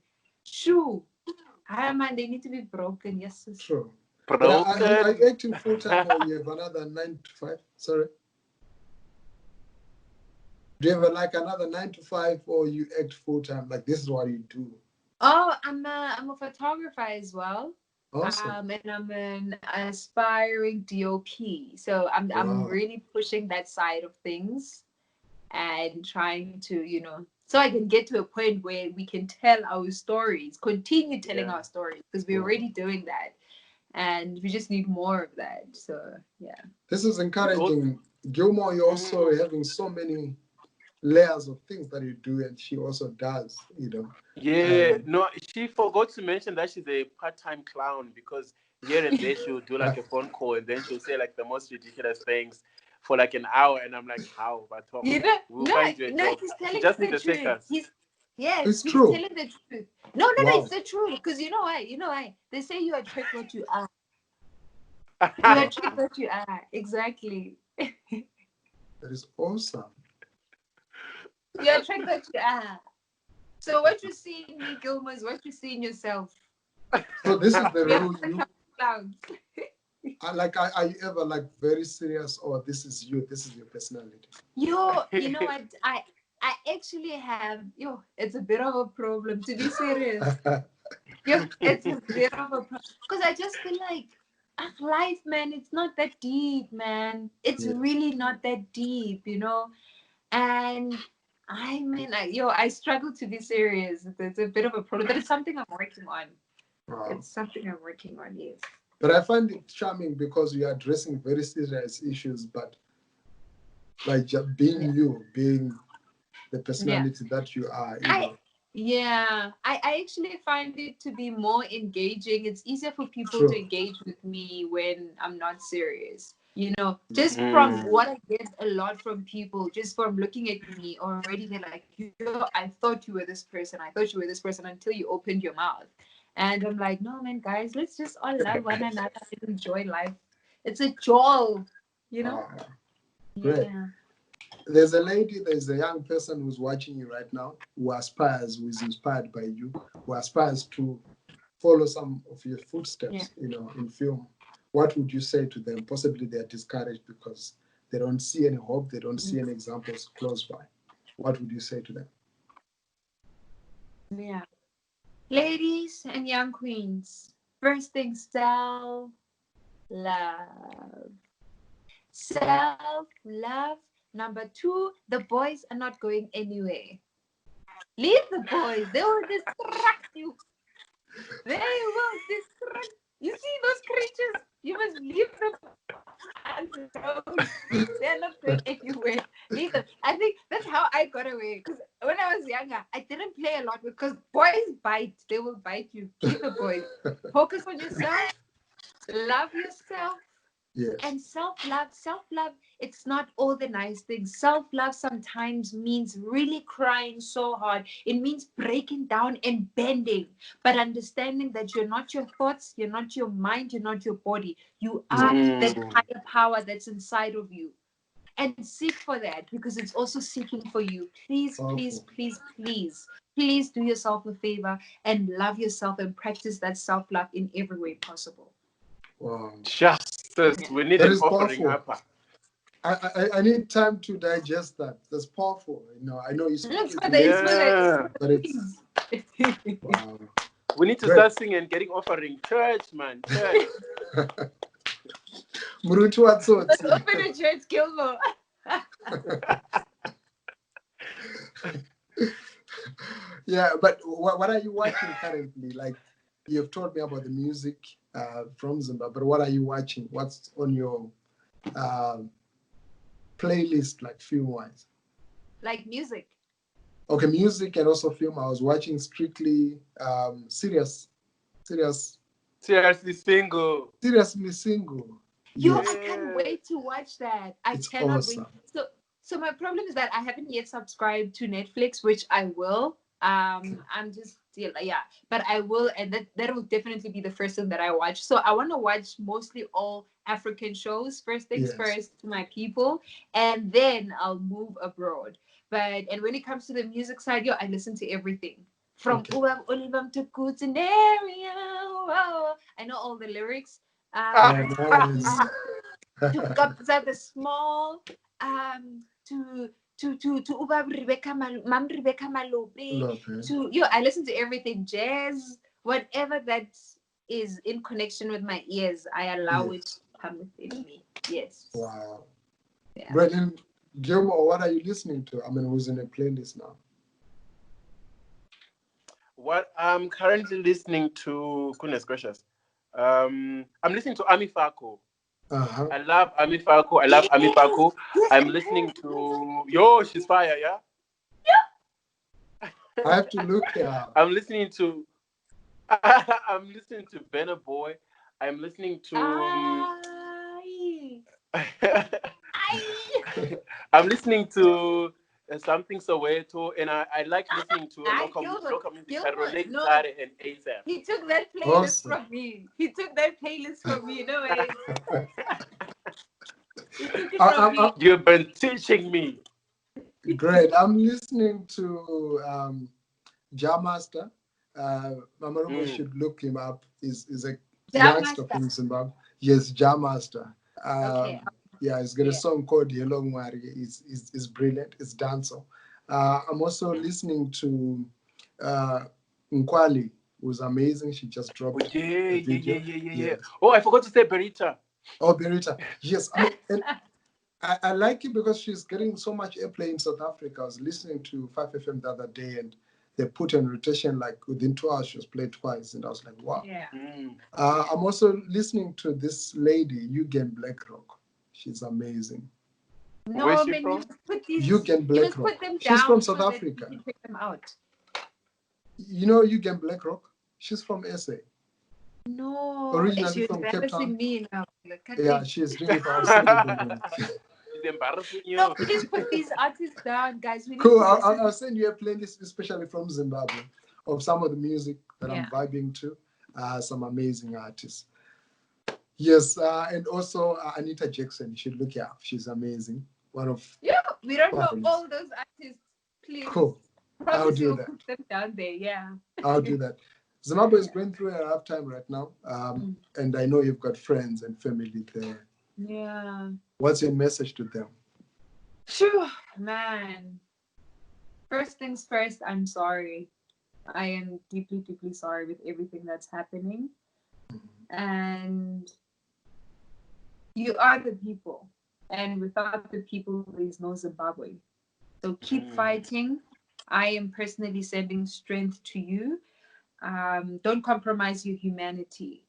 Speaker 4: shoo. Man, they need to be broken. Yes, sis.
Speaker 2: True. But
Speaker 3: Broken.
Speaker 2: are you acting full time or you have another 9 to 5? Sorry. Do you have like another 9 to 5 or you act full time? Like this is what you do.
Speaker 4: Oh, I'm a photographer as well.
Speaker 2: Awesome.
Speaker 4: And I'm an aspiring DOP. So I'm
Speaker 2: Wow.
Speaker 4: really pushing that side of things and trying to, so I can get to a point where we can tell our stories, continue telling our stories, because we're already doing that. And we just need more of that. So yeah.
Speaker 2: This is encouraging. Gilmore, you're also having so many layers of things that you do, and she also does,
Speaker 3: Yeah, no, she forgot to mention that she's a part-time clown because here and there she'll do like a phone call and then she'll say like the most ridiculous things for like an hour, and I'm like, how? But we'll find you a job.
Speaker 4: He's
Speaker 3: She
Speaker 4: telling
Speaker 3: just
Speaker 4: the
Speaker 3: needs to take
Speaker 4: truth.
Speaker 3: us.
Speaker 2: It's
Speaker 4: He's
Speaker 2: true.
Speaker 4: telling the truth. No,
Speaker 2: Wow.
Speaker 4: it's the truth. Because you know why? They say you attract what you are. You attract what you are. Exactly.
Speaker 2: That is awesome.
Speaker 4: You attract what you are. So what you see in me, Gilmore, is what you see in yourself.
Speaker 2: So this is the
Speaker 4: We are
Speaker 2: rule.
Speaker 4: clowns.
Speaker 2: Are you ever like very serious, or this is you? This is your personality?
Speaker 4: You know what? I actually have. It's a bit of a problem, to be serious. It's a bit of a problem because I just feel like life, man. It's not that deep, man. It's really not that deep, and I mean, I struggle to be serious. It's a bit of a problem, but it's something I'm working on.
Speaker 2: Wow.
Speaker 4: It's something I'm working on, yes.
Speaker 2: But I find it charming because you are addressing very serious issues, but like just being you, being the personality that you are.
Speaker 4: I actually find it to be more engaging. It's easier for people
Speaker 2: True.
Speaker 4: to engage with me when I'm not serious. Just from what I get a lot from people, just from looking at me already, they're like, I thought you were this person. I thought you were this person until you opened your mouth. And I'm like, no, man, guys, let's just all love one another and enjoy life. It's a joy,
Speaker 2: Great.
Speaker 4: Yeah.
Speaker 2: There's a young person who's watching you right now who is inspired by you, who aspires to follow some of your footsteps, in film. What would you say to them? Possibly they're discouraged because they don't see any hope, they don't see any examples close by. What would you say to them?
Speaker 4: Yeah. Ladies and young queens, first thing, self-love. Self-love. Number 2, the boys are not going anywhere. Leave the boys. They will distract you. They will distract. You see those creatures? You must leave them alone. They're not going anywhere. Leave them. I think that's how I got away. Because when I was younger, I didn't play a lot because boys bite. They will bite you. Leave the boys. Focus on yourself. Love yourself.
Speaker 2: Yes.
Speaker 4: And self-love, it's not all the nice things. Self-love sometimes means really crying so hard. It means breaking down and bending, but understanding that you're not your thoughts, you're not your mind, you're not your body. You are that higher power that's inside of you. And seek for that because it's also seeking for you. Please, please, please, please, please do yourself a favor and love yourself and practice that self-love in every way possible.
Speaker 2: Wow.
Speaker 3: Just, we need
Speaker 2: That
Speaker 3: an
Speaker 2: is
Speaker 3: offering
Speaker 2: powerful.
Speaker 3: upper.
Speaker 2: I need time to digest that. That's powerful. I know you speak
Speaker 4: It's
Speaker 2: it
Speaker 4: for
Speaker 2: in
Speaker 4: the,
Speaker 2: English,
Speaker 4: but it's
Speaker 2: wow.
Speaker 3: We need to start singing and getting offering. Church, man. Church.
Speaker 2: Murutu
Speaker 4: Let's
Speaker 2: Watsotsi.
Speaker 4: open a church, Gilmore.
Speaker 2: Yeah, but what are you watching currently? Like, you've told me about the music from Zimbabwe, but what are you watching? What's on your playlist, like film-wise?
Speaker 4: Like music.
Speaker 2: Okay, music and also film. I was watching Strictly
Speaker 3: Seriously single.
Speaker 2: Seriously Single.
Speaker 4: Yo,
Speaker 2: Yes.
Speaker 4: I can't wait to watch that. I
Speaker 2: It's
Speaker 4: cannot
Speaker 2: awesome.
Speaker 4: wait. So my problem is that I haven't yet subscribed to Netflix, which I will. I'm just but I will, and that will definitely be the first thing that I watch. So I want to watch mostly all African shows. First things first to my people, and then I'll move abroad. And when it comes to the music side, I listen to everything. From Oliver to Kutenaria. I know all the lyrics.
Speaker 2: Nice.
Speaker 4: To Kabza the Small, to Rebecca Mam Rebecca Malope, I listen to everything, jazz, whatever that is in connection with my ears, I allow it to come within me. Yes.
Speaker 2: Wow.
Speaker 4: Yeah.
Speaker 2: Brendan, Gilmore, what are you listening to? I mean, who's in a playlist now?
Speaker 3: What I'm currently listening to, goodness gracious, I'm listening to Ami Fako. I love Ami Fako. I'm listening to she's fire, yeah?
Speaker 2: I have to look her up.
Speaker 3: I'm listening to Benna Boy. I'm listening to I'm lilistening to something Soweto, and I like listening to local music. I relate and ASAP.
Speaker 4: He took that playlist from me. No way. He took it from me.
Speaker 3: You've been teaching me.
Speaker 2: Great. I'm listening to Master. Mamarumo should look him up. He's a youngster from Zimbabwe. Yes, Master.
Speaker 4: Okay.
Speaker 2: Yeah, he's got a song called Yellow Mwari. It's brilliant. It's dancehall. I'm also listening to Nkwali, who's amazing. She just dropped a video.
Speaker 3: Yeah. Oh, I forgot to say Berita.
Speaker 2: Oh, Berita. Yes. I like it because she's getting so much airplay in South Africa. I was listening to 5FM the other day, and they put in rotation like within 2 hours. She was played twice, and I was like, wow.
Speaker 4: Yeah.
Speaker 2: I'm also listening to this lady, Eugen Blackrock. She's amazing.
Speaker 4: No,
Speaker 3: Where's
Speaker 4: I
Speaker 3: she
Speaker 4: mean,
Speaker 3: from?
Speaker 4: you must put these.
Speaker 2: Eugen
Speaker 4: You must
Speaker 2: Blackrock.
Speaker 4: put them
Speaker 2: She's
Speaker 4: down
Speaker 2: from South
Speaker 4: so
Speaker 2: Africa.
Speaker 4: that you can check them out.
Speaker 2: You know Eugen Blackrock? She's from SA.
Speaker 4: No,
Speaker 2: Originally
Speaker 4: you're
Speaker 2: from Cape
Speaker 4: embarrassing
Speaker 2: Town.
Speaker 4: me now. Look at
Speaker 2: Yeah,
Speaker 4: this.
Speaker 2: she's really from. I'll send you the link.
Speaker 3: She's embarrassing you.
Speaker 4: No, please put these artists down, guys. We need
Speaker 2: Cool.
Speaker 4: to listen.
Speaker 2: I'll send you a playlist, especially from Zimbabwe, of some of the music that
Speaker 4: Yeah.
Speaker 2: I'm vibing to. Some amazing artists. Yes, and also Anita Jackson. You should look her up. She's amazing. One of
Speaker 4: Yeah, we don't know
Speaker 2: fabulous.
Speaker 4: all those artists. Please.
Speaker 2: Cool. I'll
Speaker 4: Promise
Speaker 2: do
Speaker 4: you'll
Speaker 2: that.
Speaker 4: put them down there. Yeah.
Speaker 2: I'll do that. Zimbabwe is going through a rough time right now, and I know you've got friends and family there.
Speaker 4: Yeah.
Speaker 2: What's your message to them?
Speaker 4: Phew, man. First things first, I'm sorry. I am deeply, deeply sorry with everything that's happening. And you are the people. And without the people, there's no Zimbabwe. So keep fighting. I am personally sending strength to you. Don't compromise your humanity,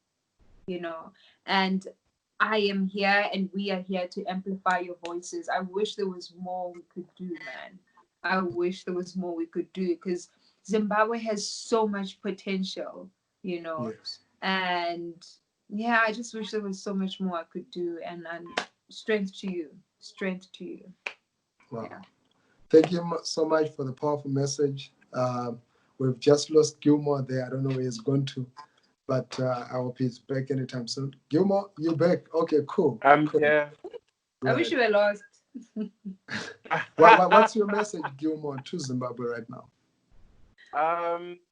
Speaker 4: you know. And I am here and we are here to amplify your voices. I wish there was more we could do, man. I wish there was more we could do because Zimbabwe has so much potential, you know.
Speaker 2: Yes.
Speaker 4: And yeah, I just wish there was so much more I could do. And strength to you. Strength to you.
Speaker 2: Wow.
Speaker 4: Yeah.
Speaker 2: Thank you so much for the powerful message. We've just lost Gilmore there. I don't know where he's gone to, but I hope he's back anytime soon. Gilmore, you back? Okay, cool.
Speaker 3: I'm
Speaker 2: Cool.
Speaker 3: here.
Speaker 4: I wish you were lost.
Speaker 2: What's your message, Gilmore, to Zimbabwe right now?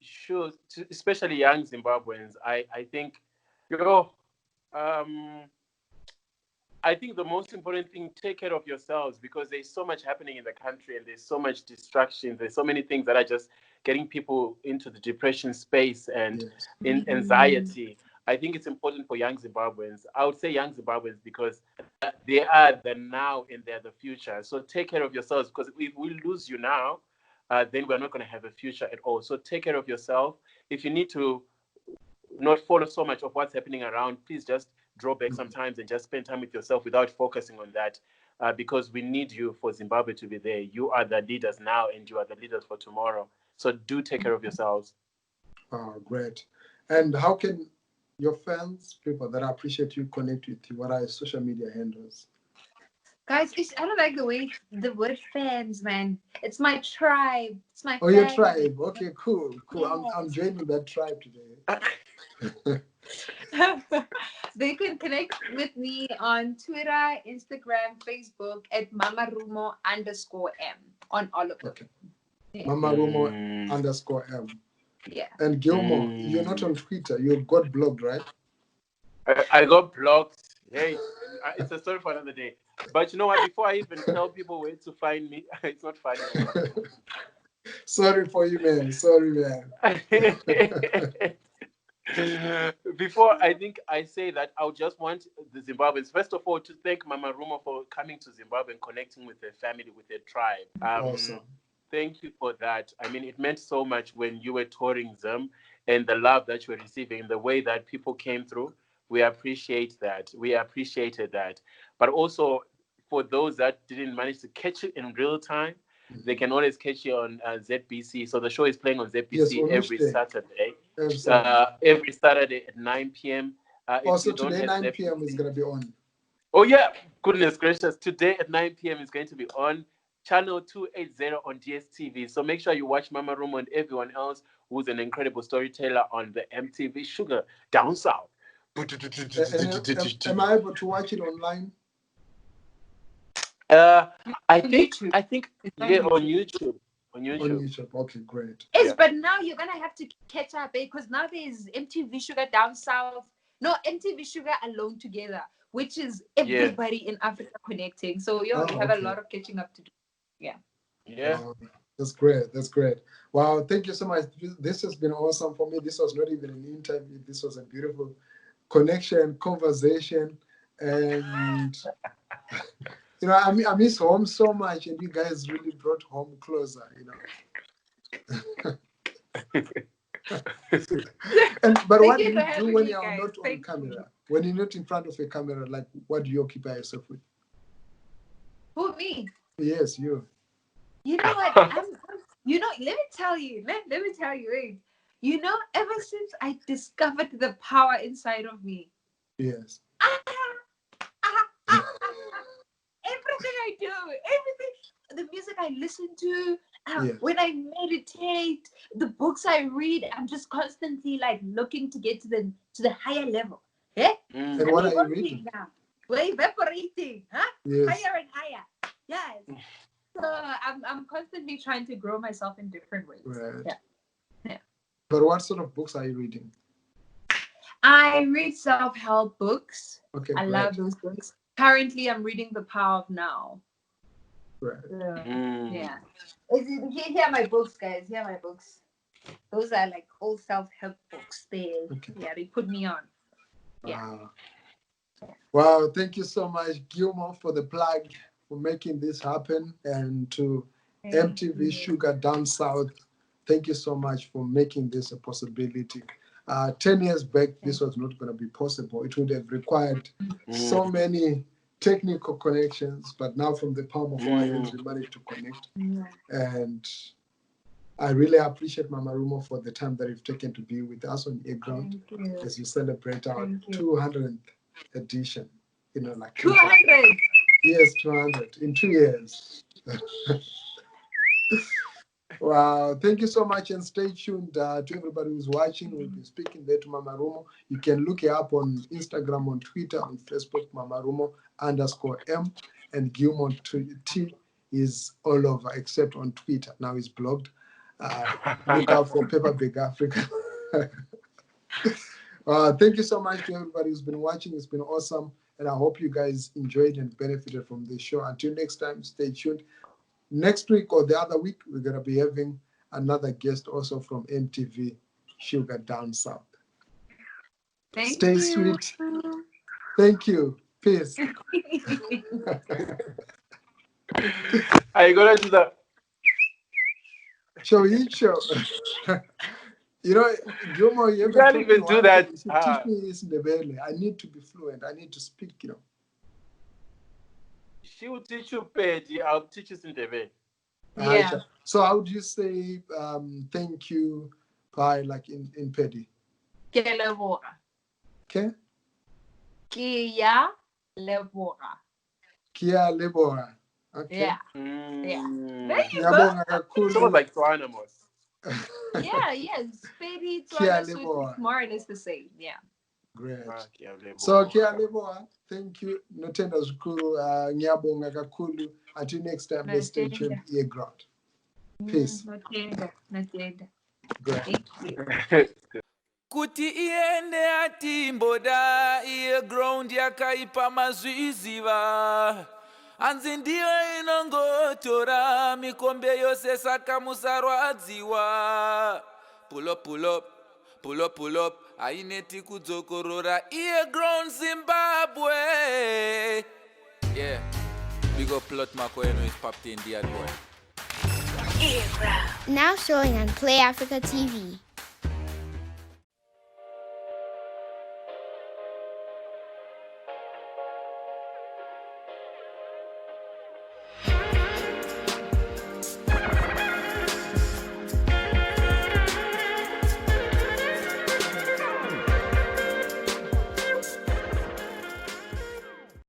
Speaker 3: Sure. Especially young Zimbabweans. I think, I think the most important thing, take care of yourselves because there's so much happening in the country and there's so much distraction. There's so many things that are just getting people into the depression space and in anxiety. I think it's important for young Zimbabweans. I would say young Zimbabweans because they are the now and they're the future. So take care of yourselves because if we lose you now, then we're not going to have a future at all. So take care of yourself. If you need to not follow so much of what's happening around, please just draw back sometimes and just spend time with yourself without focusing on that because we need you for Zimbabwe to be there. You are the leaders now and you are the leaders for tomorrow. So do take care of yourselves.
Speaker 2: Oh, great. And how can your fans, people that appreciate you, connect with you? What are your social media handles?
Speaker 4: Guys, I don't like the word fans, man. It's my tribe. It's my
Speaker 2: Oh, your
Speaker 4: family.
Speaker 2: tribe. Okay, cool. I'm
Speaker 4: Yes.
Speaker 2: joining that tribe today.
Speaker 4: They can connect with me on Twitter, Instagram, Facebook at Mamarumo _M on all of them.
Speaker 2: Okay.
Speaker 4: Yeah.
Speaker 2: Mamarumo _M.
Speaker 4: Yeah.
Speaker 2: And Gilmore, you're not on Twitter. You got blocked, right?
Speaker 3: I got blocked. Hey, it's a story for another day. But you know what? Before I even tell people where to find me, it's not funny.
Speaker 2: Sorry for you, man. Sorry, man.
Speaker 3: Before I think I say that, I would just want the Zimbabweans, first of all, to thank Mamarumo for coming to Zimbabwe and connecting with their family, with their tribe.
Speaker 2: Awesome.
Speaker 3: Thank you for that. I mean, it meant so much when you were touring them and the love that you were receiving, the way that people came through. We appreciate that. We appreciated that. But also, for those that didn't manage to catch it in real time, they can always catch you on ZBC. So the show is playing on ZBC every Saturday. Every Saturday at 9 p.m.
Speaker 2: Also, today, 9 p.m. is going to be on.
Speaker 3: Oh, yeah. Goodness gracious. Today at 9 p.m. is going to be on channel 280 on DSTV. So make sure you watch Mamarumo and everyone else who's an incredible storyteller on the MTV Shuga down south.
Speaker 2: Am I able to watch it online?
Speaker 3: I think yeah, on YouTube. On YouTube.
Speaker 2: Okay, great.
Speaker 4: Yes, but now you're gonna have to catch up because now there's MTV Shuga down south. No, MTV Shuga alone together, which is everybody in Africa connecting. So we have a lot of catching up to do. Yeah.
Speaker 2: Wow, that's great. That's great. Wow, thank you so much. This has been awesome for me. This was not even an interview. This was a beautiful connection, conversation, and You know, I miss home so much, and you guys really brought home closer. You know. But what do
Speaker 4: Thank you
Speaker 2: you
Speaker 4: for
Speaker 2: do
Speaker 4: having
Speaker 2: when
Speaker 4: me,
Speaker 2: you're
Speaker 4: guys.
Speaker 2: not on
Speaker 4: Thank
Speaker 2: camera?
Speaker 4: you.
Speaker 2: When you're not in front of a camera, like what do you occupy yourself with?
Speaker 4: Who, me?
Speaker 2: Yes, you.
Speaker 4: You know what? You know, let me tell you. Let me tell you. Wait. You know, ever since I discovered the power inside of me,
Speaker 2: Yes.
Speaker 4: everything I do, everything, the music I listen to,
Speaker 2: Yes.
Speaker 4: when I meditate, the books I read, I'm just constantly like looking to get to the higher level. Eh?
Speaker 2: And
Speaker 3: Mm.
Speaker 2: what are you
Speaker 4: Evolving
Speaker 2: reading?
Speaker 4: now. We're evaporating, huh?
Speaker 2: Yes.
Speaker 4: Higher and higher. Yes. So I'm constantly trying to grow myself in different ways.
Speaker 2: Right.
Speaker 4: Yeah.
Speaker 2: But what sort of books are you reading?
Speaker 4: I read self-help books.
Speaker 2: Okay,
Speaker 4: I
Speaker 2: great.
Speaker 4: love those books. Currently, I'm reading The Power of Now.
Speaker 2: Right.
Speaker 3: Mm.
Speaker 4: Yeah. Here are my books, guys. Here are my books. Those are like old self-help books. They put me on. Yeah.
Speaker 2: Wow. Wow. Thank you so much, Gilmore, for the plug, for making this happen, and to MTV Shuga down south. Thank you so much for making this a possibility. 10 years back, this was not going to be possible. It would have required so many technical connections, but now from the palm of our hands, we managed to connect. And I really appreciate Mamarumo for the time that you've taken to be with us on earGROUND as you celebrate our 200th edition. You know, like
Speaker 4: 200.
Speaker 2: Yes, 200 in 2 years. Wow, thank you so much, and stay tuned to everybody who's watching. We'll be speaking there to Mamarumo. You can look her up on Instagram, on Twitter, on Facebook, Mamarumo_M, and Gilmore T is all over except on Twitter. Now he's blogged. Look out for Pepper Big Africa. Thank you so much to everybody who's been watching. It's been awesome, and I hope you guys enjoyed and benefited from the show. Until next time, stay tuned. Next week or the other week, we're going to be having another guest also from MTV Shuga down south. Stay sweet. Thank you. Peace.
Speaker 3: Are you gonna do that?
Speaker 2: Show each show. You know, Gilmore, you
Speaker 3: You
Speaker 2: ever
Speaker 3: can't
Speaker 2: told me
Speaker 3: even do
Speaker 2: one
Speaker 3: that.
Speaker 2: thing. You should teach me this in the belly. I need to be fluent. I need to speak, you know.
Speaker 3: She will teach you Pedi. I'll teach you Sindebe.
Speaker 4: Yeah.
Speaker 2: So how do you say thank you by like in Pedi?
Speaker 4: Ke leboga.
Speaker 2: Okay?
Speaker 4: Kia leboga.
Speaker 2: Kia lebora. Okay.
Speaker 4: Yeah. Yeah. There you go.
Speaker 2: Ngiyabonga
Speaker 3: Someone
Speaker 2: kakhulu.
Speaker 3: like Twanamos.
Speaker 4: Yeah, Spedi,
Speaker 2: Kia
Speaker 4: Tswana, Swiss,
Speaker 2: leboga.
Speaker 4: Smart is the same. Yeah.
Speaker 2: Great.
Speaker 3: Kia
Speaker 2: So
Speaker 3: leboga.
Speaker 2: Kia leboga. Thank you. Notenda zukuru. Ngiyabonga kakhulu. Until next time, let's stay tuned. earGROUND. Peace.
Speaker 4: Notenda.
Speaker 2: Great.
Speaker 4: Thank you.
Speaker 6: kuti iende atimboda iye ground yakaipa mazviziva hanzi ndiyo inongotora mikombe yose saka musarwadziwa pull up haineti kudzokorora iye ground Zimbabwe. Yeah, big up plot mako eno is popped in the boy.
Speaker 1: earGROUND.
Speaker 7: Now showing on Play Africa TV.